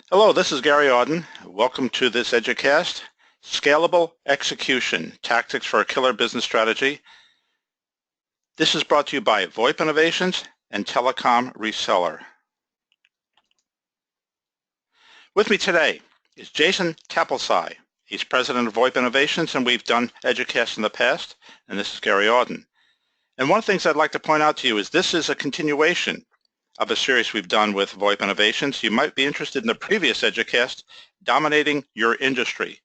Hello, this is Gary Auden. Welcome to this EDUcast, Scalable Execution, Tactics for a Killer Business Strategy. This is brought to you by VoIP Innovations and Telecom Reseller. With me today is Jason Taplesai. He's president of VoIP Innovations, and we've done EDUcast in the past, and this is Gary Auden. And one of the things I'd like to point out to you is this is a continuation of a series we've done with VoIP Innovations. You might be interested in the previous EDUcast, Dominating Your Industry,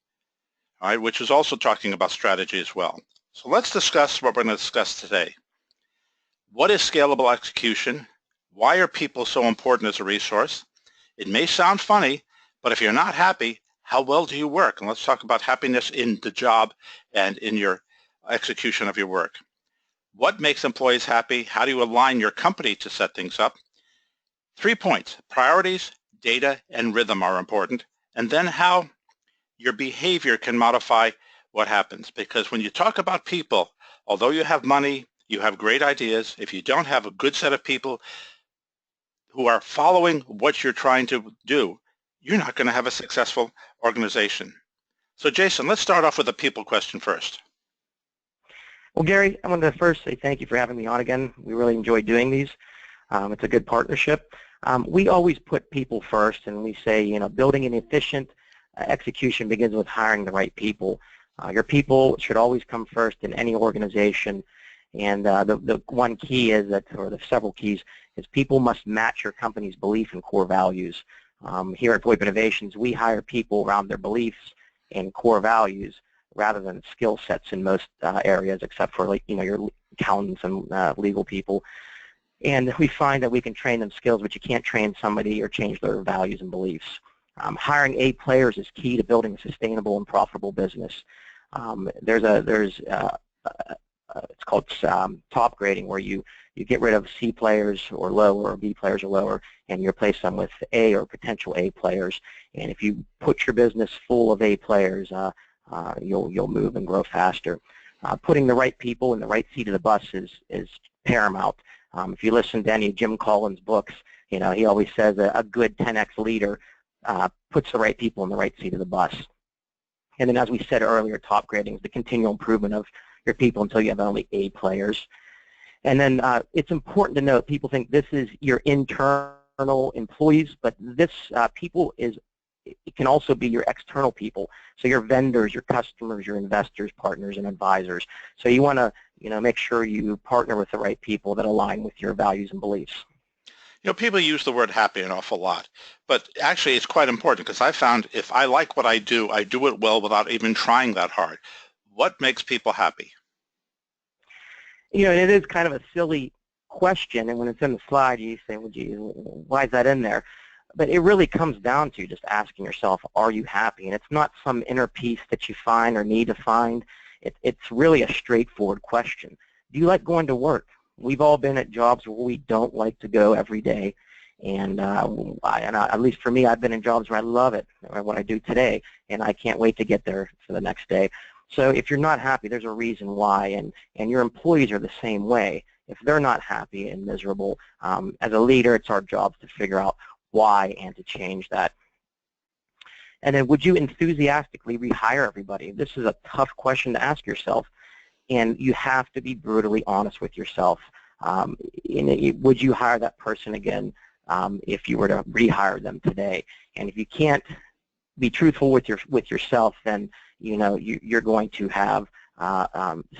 all right, which is also talking about strategy as well. So let's discuss what we're going to discuss today. What is scalable execution? Why are people so important as a resource? It may sound funny, but if you're not happy, how well do you work? And let's talk about happiness in the job and in your execution of your work. What makes employees happy? How do you align your company to set things up? 3 points: priorities, data, and rhythm are important, and then how your behavior can modify what happens. Because when you talk about people, although you have money, you have great ideas, if you don't have a good set of people who are following what you're trying to do, you're not going to have a successful organization. So Jason, let's start off with a people question first. Well, Gary, I want to first say thank you for having me on again. We really enjoy doing these. It's a good partnership. We always put people first, and we say, building an efficient execution begins with hiring the right people. Your people should always come first in any organization, and the one key is that, or the several keys, is people must match your company's belief and core values. Here at VoIP Innovations, we hire people around their beliefs and core values rather than skill sets in most areas, except for your accountants and legal people. And we find that we can train them skills, but you can't train somebody or change their values and beliefs. Hiring A players is key to building a sustainable and profitable business. It's called top grading, where you get rid of C players or lower, or B players or lower, and you replace them with A or potential A players. And if you put your business full of A players, you'll move and grow faster. Putting the right people in the right seat of the bus is paramount. If you listen to any of Jim Collins' books, he always says a good 10x leader puts the right people in the right seat of the bus. And then, as we said earlier, top grading is the continual improvement of your people until you have only A players. And then it's important to note, people think this is your internal employees, but this it can also be your external people, so your vendors, your customers, your investors, partners, and advisors. So you want to make sure you partner with the right people that align with your values and beliefs. People use the word happy an awful lot, but actually it's quite important, because I found if I like what I do it well without even trying that hard. What makes people happy? And it is kind of a silly question, and when it's in the slide, you say, well, geez, why is that in there? But it really comes down to just asking yourself, are you happy? And it's not some inner peace that you find or need to find. It's really a straightforward question. Do you like going to work? We've all been at jobs where we don't like to go every day. And at least for me, I've been in jobs where I love it, what I do today, and I can't wait to get there for the next day. So if you're not happy, there's a reason why, and your employees are the same way. If they're not happy and miserable, as a leader, it's our job to figure out why and to change that. And then, would you enthusiastically rehire everybody? This is a tough question to ask yourself, and you have to be brutally honest with yourself. Would you hire that person again if you were to rehire them today? And if you can't be truthful with yourself, then you're going to have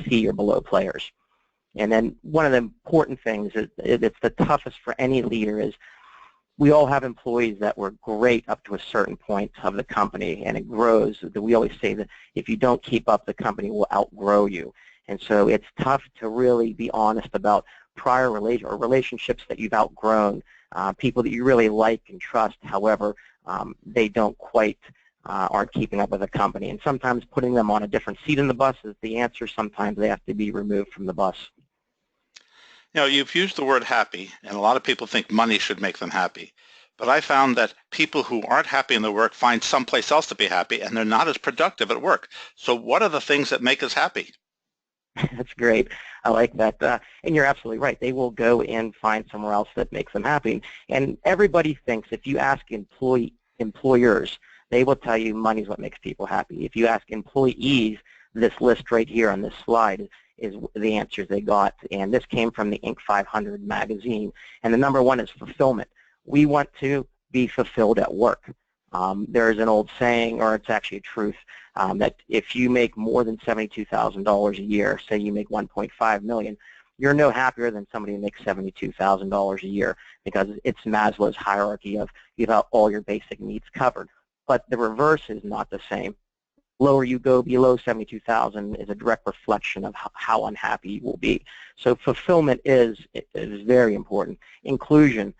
C or below players. And then one of the important things it's the toughest for any leader is, we all have employees that were great up to a certain point of the company, and it grows. We always say that if you don't keep up, the company will outgrow you. And so it's tough to really be honest about prior relationships that you've outgrown, people that you really like and trust. However, they don't quite aren't keeping up with the company. And sometimes putting them on a different seat in the bus is the answer. Sometimes they have to be removed from the bus. You've used the word happy, and a lot of people think money should make them happy. But I found that people who aren't happy in their work find someplace else to be happy, and they're not as productive at work. So what are the things that make us happy? That's great. I like that. And you're absolutely right. They will go and find somewhere else that makes them happy. And everybody thinks, if you ask employee employers, they will tell you money is what makes people happy. If you ask employees, this list right here on this slide is the answers they got. And this came from the Inc. 500 magazine. And the number one is fulfillment. We want to be fulfilled at work. There's an old saying, or it's actually a truth, that if you make more than $72,000 a year, say you make $1.5 million, you're no happier than somebody who makes $72,000 a year, because it's Maslow's hierarchy of you have all your basic needs covered. But the reverse is not the same. Lower you go below 72,000 is a direct reflection of how unhappy you will be. So fulfillment is very important. Inclusion,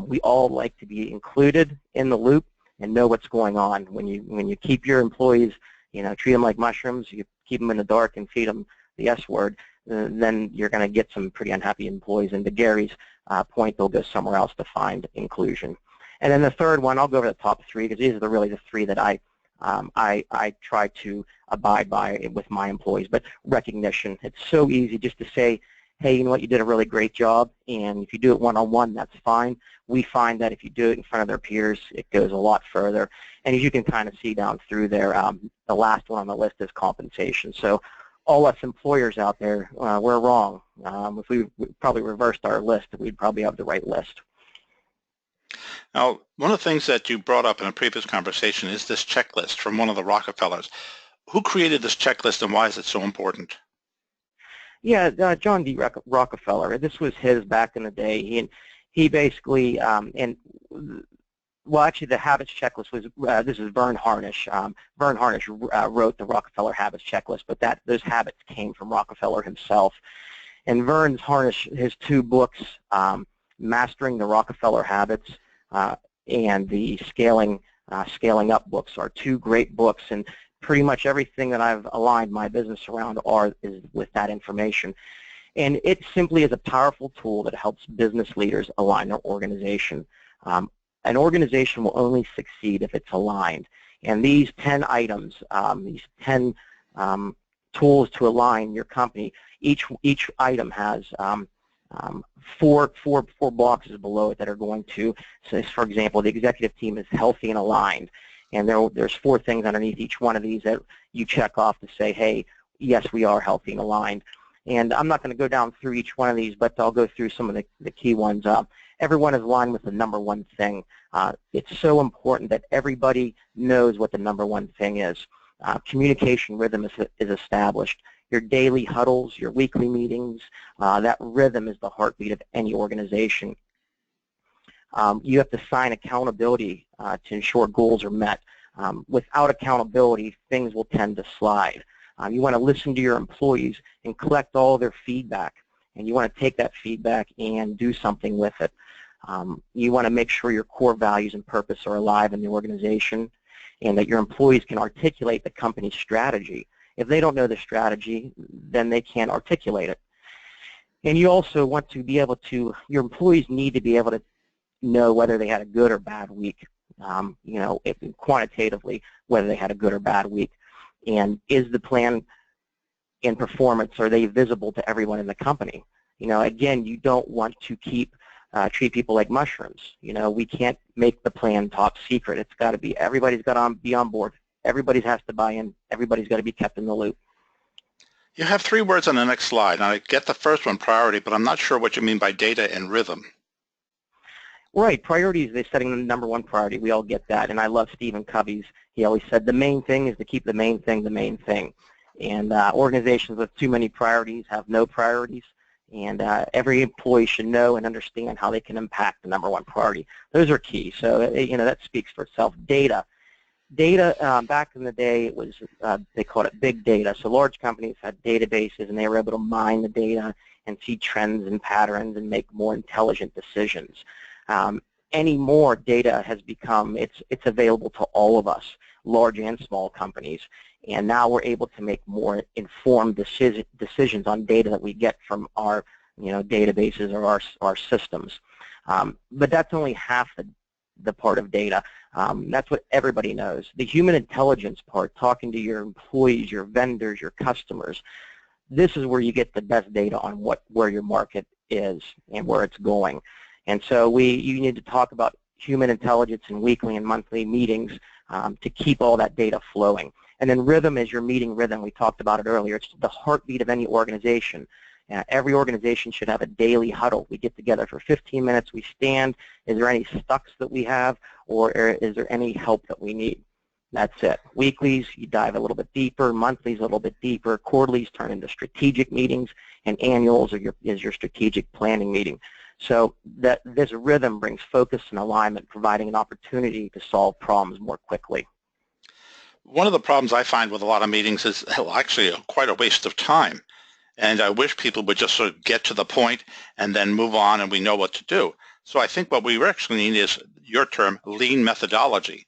we all like to be included in the loop and know what's going on. When you keep your employees, treat them like mushrooms, you keep them in the dark and feed them the S word, then you're going to get some pretty unhappy employees. And to Gary's point, they'll go somewhere else to find inclusion. And then the third one, I'll go over the top three because these are really the three that I try to abide by with my employees. But recognition, it's so easy just to say, hey, you know what, you did a really great job, and if you do it one-on-one, that's fine. We find that if you do it in front of their peers, it goes a lot further. And as you can kind of see down through there, the last one on the list is compensation. So all us employers out there, we're wrong. If we probably reversed our list, we'd probably have the right list. Now, one of the things that you brought up in a previous conversation is this checklist from one of the Rockefellers. Who created this checklist and why is it so important? Yeah, John D. Rockefeller. This was his back in the day. He basically, well, actually, the Habits Checklist was, this is Vern Harnish. Vern Harnish wrote the Rockefeller Habits Checklist, but those habits came from Rockefeller himself. And Vern Harnish, his two books, Mastering the Rockefeller Habits and the Scaling Up books, are two great books. And pretty much everything that I've aligned my business around is with that information. And it simply is a powerful tool that helps business leaders align their organization. An organization will only succeed if it's aligned. And these 10 items, these 10 tools to align your company, each item has four boxes below it that are going to, so for example, the executive team is healthy and aligned. And there's 4 things underneath each one of these that you check off to say, hey, yes, we are healthy and aligned. And I'm not going to go down through each one of these, but I'll go through some of the key ones. Everyone is aligned with the number one thing. It's so important that everybody knows what the number one thing is. Communication rhythm is established. Your daily huddles, your weekly meetings, that rhythm is the heartbeat of any organization. You have to sign accountability to ensure goals are met. Without accountability, things will tend to slide. You want to listen to your employees and collect all their feedback, and you want to take that feedback and do something with it. You want to make sure your core values and purpose are alive in the organization, and that your employees can articulate the company's strategy. If they don't know the strategy, then they can't articulate it. And you also want to be able to, your employees need to be able to know whether they had a good or bad week, quantitatively, whether they had a good or bad week. And is the plan and performance, are they visible to everyone in the company? Again, you don't want to treat people like mushrooms. We can't make the plan top secret. It's got to be, everybody's got to be on board. Everybody has to buy in. Everybody's got to be kept in the loop. You have 3 words on the next slide. Now, I get the first one, priority, but I'm not sure what you mean by data and rhythm. Right, priorities, they're setting the number one priority. We all get that, and I love Stephen Covey's. He always said the main thing is to keep the main thing the main thing. And organizations with too many priorities have no priorities, and every employee should know and understand how they can impact the number one priority. Those are key, so that speaks for itself. Data, back in the day, it was, they called it big data. So large companies had databases, and they were able to mine the data and see trends and patterns and make more intelligent decisions. Any more data has become, it's available to all of us, large and small companies, and now we're able to make more informed decisions on data that we get from our databases or our systems. But that's only half the part of data. That's what everybody knows. The human intelligence part, talking to your employees, your vendors, your customers, this is where you get the best data on where your market is and where it's going. And so you need to talk about human intelligence in weekly and monthly meetings to keep all that data flowing. And then rhythm is your meeting rhythm. We talked about it earlier. It's the heartbeat of any organization. Every organization should have a daily huddle. We get together for 15 minutes. We stand. Is there any stucks that we have, or is there any help that we need? That's it. Weeklies, you dive a little bit deeper. Monthlies, a little bit deeper. Quarterlies turn into strategic meetings, and annuals is your strategic planning meeting. So this rhythm brings focus and alignment, providing an opportunity to solve problems more quickly. One of the problems I find with a lot of meetings is actually quite a waste of time. And I wish people would just sort of get to the point and then move on and we know what to do. So I think what we actually need is your term, lean methodology.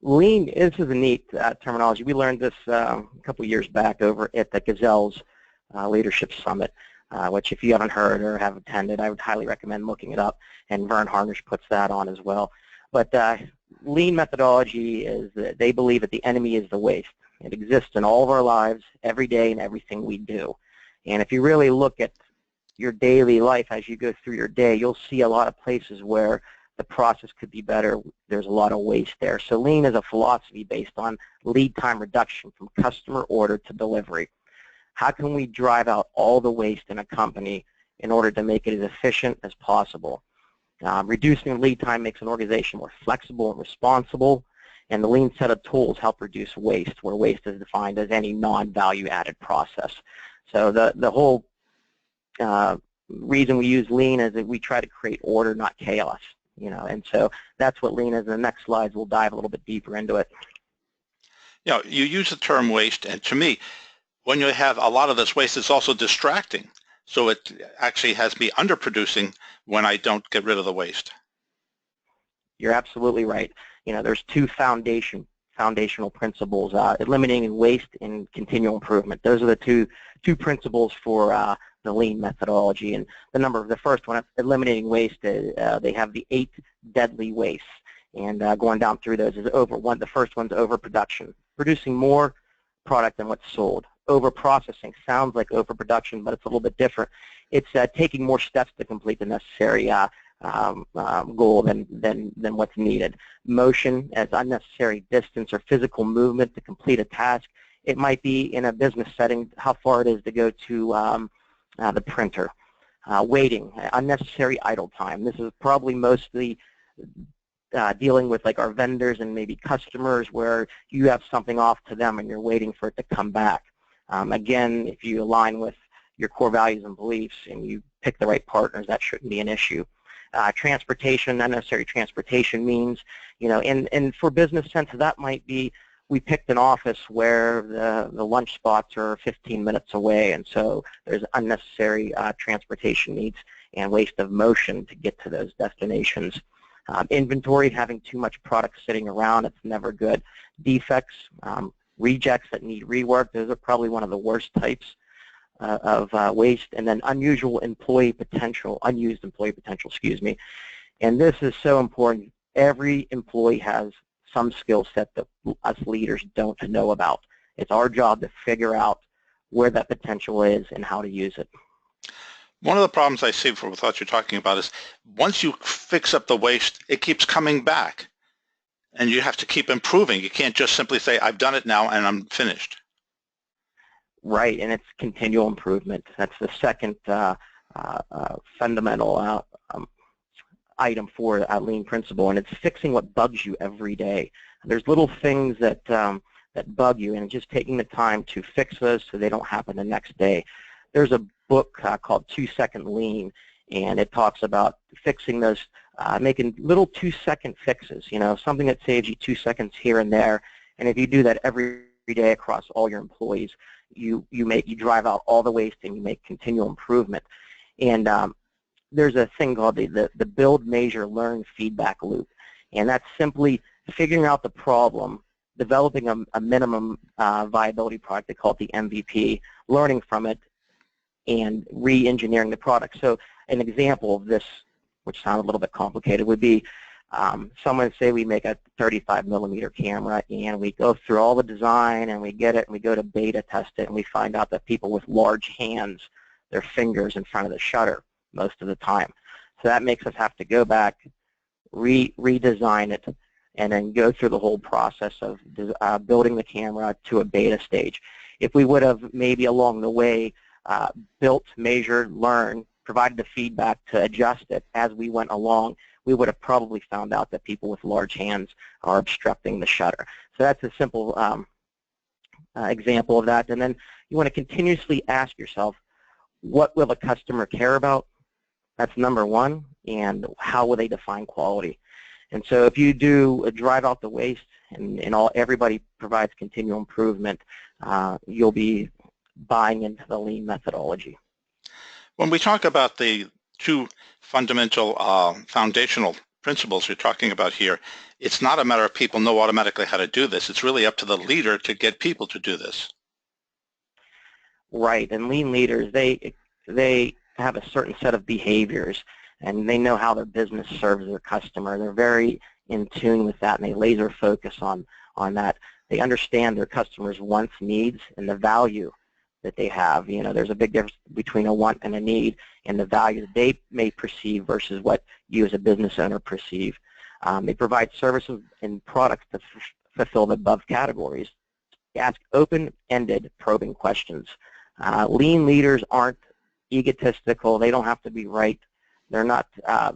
Lean, this is a neat terminology. We learned this a couple years back over at the Gazelle's Leadership Summit, which if you haven't heard or have attended, I would highly recommend looking it up. And Vern Harnish puts that on as well. But lean methodology is that they believe that the enemy is the waste. It exists in all of our lives, every day, and everything we do. And if you really look at your daily life as you go through your day, you'll see a lot of places where the process could be better. There's a lot of waste there. So lean is a philosophy based on lead time reduction from customer order to delivery. How can we drive out all the waste in a company in order to make it as efficient as possible? Reducing lead time makes an organization more flexible and responsible, and the lean set of tools help reduce waste, where waste is defined as any non-value added process. So the whole reason we use lean is that we try to create order, not chaos. And so that's what lean is. In the next slides, we'll dive a little bit deeper into it. You use the term waste, and to me, when you have a lot of this waste, it's also distracting. So it actually has me underproducing when I don't get rid of the waste. You're absolutely right. There's two foundational principles, eliminating waste and continual improvement. Those are the two principles for the lean methodology. And the first one, eliminating waste, they have the 8 deadly wastes. And going down through those is the first one's overproduction, producing more product than what's sold. Overprocessing sounds like overproduction, but it's a little bit different. It's taking more steps to complete the necessary goal than what's needed. Motion as unnecessary distance or physical movement to complete a task. It might be in a business setting how far it is to go to the printer. Waiting, unnecessary idle time. This is probably mostly dealing with like our vendors and maybe customers where you have something off to them and you're waiting for it to come back. Again, if you align with your core values and beliefs and you pick the right partners, that shouldn't be an issue. Transportation, unnecessary transportation means, and for business sense, that might be we picked an office where the lunch spots are 15 minutes away, and so there's unnecessary transportation needs and waste of motion to get to those destinations. Inventory, having too much product sitting around, it's never good. Defects, rejects that need rework, those are probably one of the worst types of waste. And then unused employee potential, and this is so important. Every employee has some skill set that us leaders don't know about. It's our job to figure out where that potential is and how to use it. One of the problems I see with what you're talking about is once you fix up the waste, it keeps coming back. And you have to keep improving. You can't just simply say, I've done it now and I'm finished. Right, and it's continual improvement. That's the second fundamental item for a lean principle, and it's fixing what bugs you every day. There's little things that bug you, and just taking the time to fix those so they don't happen the next day. There's a book called 2-Second Lean, and it talks about fixing those, making little 2-second fixes, something that saves you 2 seconds here and there. And if you do that every day across all your employees, you drive out all the waste and you make continual improvement. And there's a thing called the build, measure, learn feedback loop, and that's simply figuring out the problem, developing a minimum viability product. They call it the MVP, learning from it, and re-engineering the product. So an example of this, which sounds a little bit complicated, would be someone say we make a 35mm camera and we go through all the design and we get it and we go to beta test it and we find out that people with large hands, their fingers in front of the shutter most of the time. So that makes us have to go back, redesign it, and then go through the whole process of building the camera to a beta stage. If we would have maybe along the way built, measured, learned, provided the feedback to adjust it as we went along, we would have probably found out that people with large hands are obstructing the shutter. So that's a simple example of that. And then you want to continuously ask yourself, what will the customer care about? That's number one. And how will they define quality? And so if you do drive out the waste and everybody provides continual improvement, you'll be buying into the lean methodology. When we talk about the two fundamental foundational principles you're talking about here, it's not a matter of people know automatically how to do this. It's really up to the leader to get people to do this. Right, and lean leaders, they have a certain set of behaviors, and they know how their business serves their customer. They're very in tune with that, and they laser focus on that. They understand their customers' wants, needs, and the value that they have. You know, there's a big difference between a want and a need, and the value that they may perceive versus what you as a business owner perceive. They provide services and products to fulfill the above categories. They ask open-ended probing questions. Lean leaders aren't egotistical. They don't have to be right. They're not.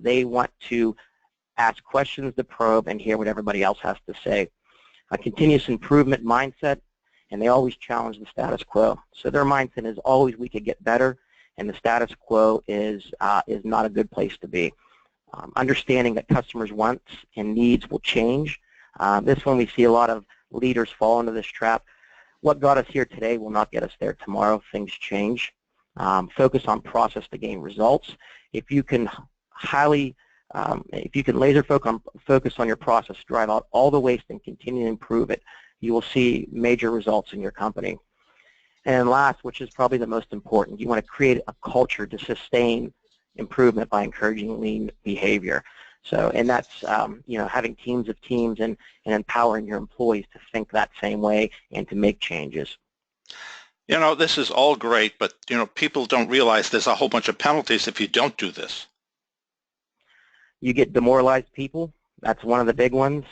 They want to ask questions to probe and hear what everybody else has to say. A continuous improvement mindset, and they always challenge the status quo. So their mindset is always we could get better, and the status quo is not a good place to be. Understanding that customers' wants and needs will change. This one we see a lot of leaders fall into this trap. What got us here today will not get us there tomorrow. Things change. Focus on process to gain results. If you can laser focus on your process, drive out all the waste and continue to improve it, you will see major results in your company. And last, which is probably the most important, you want to create a culture to sustain improvement by encouraging lean behavior. So, and that's you know, having teams of teams and empowering your employees to think that same way and to make changes. You know, this is all great, but you know, people don't realize there's a whole bunch of penalties if you don't do this. You get demoralized people. That's one of the big ones.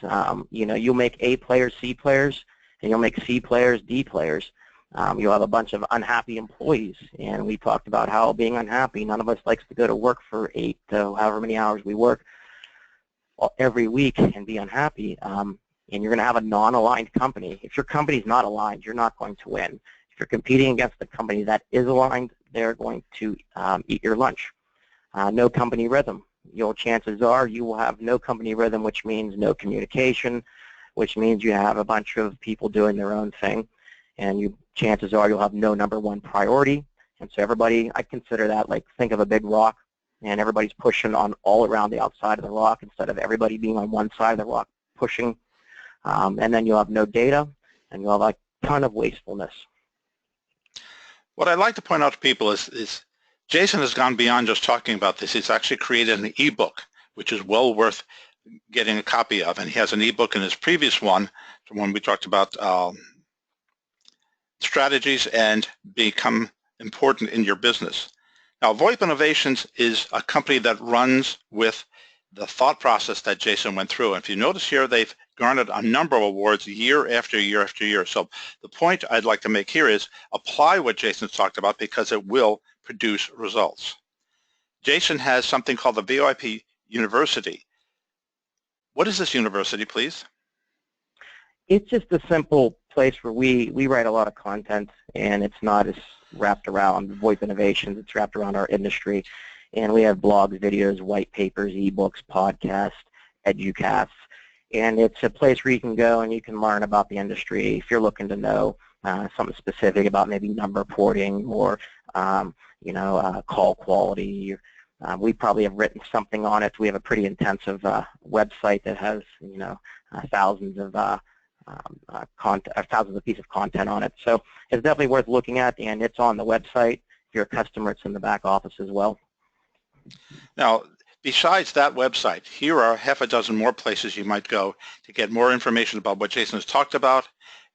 You know, you'll make A players C players, and you'll make C players D players. You'll have a bunch of unhappy employees, and we talked about how being unhappy, none of us likes to go to work for 8 to however many hours we work every week and be unhappy. And you're going to have a non-aligned company. If your company's not aligned, you're not going to win. If you're competing against a company that is aligned, they're going to eat your lunch. No company rhythm. Your chances are you will have no company rhythm, which means no communication, which means you have a bunch of people doing their own thing, and chances are you'll have no number one priority. And so everybody, I consider that like, think of a big rock, and everybody's pushing on all around the outside of the rock instead of everybody being on one side of the rock pushing. And then you'll have no data, and you'll have a ton of wastefulness. What I'd like to point out to people is Jason has gone beyond just talking about this. He's actually created an ebook, which is well worth getting a copy of. And he has an ebook in his previous one, the one we talked about strategies and become important in your business. Now, VoIP Innovations is a company that runs with the thought process that Jason went through. And if you notice here, they've garnered a number of awards year after year after year. So the point I'd like to make here is apply what Jason's talked about, because it will produce results. Jason has something called the VoIP University. What is this university, please? It's just a simple place where we write a lot of content, and it's not as wrapped around VoIP innovations. It's wrapped around our industry, and we have blogs, videos, white papers, ebooks, podcasts, EDUcasts, and it's a place where you can go and you can learn about the industry if you're looking to know something specific about maybe number porting or you know, call quality. We probably have written something on it. We have a pretty intensive website that has, you know, thousands of pieces of content on it. So it's definitely worth looking at, and it's on the website. If you're a customer, it's in the back office as well. Now, besides that website, here are half a dozen more places you might go to get more information about what Jason has talked about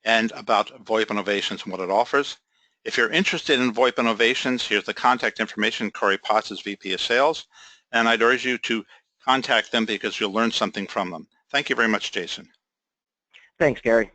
and about VoIP Innovations and what it offers. If you're interested in VoIP Innovations, here's the contact information. Corey Potts is VP of Sales, and I'd urge you to contact them because you'll learn something from them. Thank you very much, Jason. Thanks, Gary.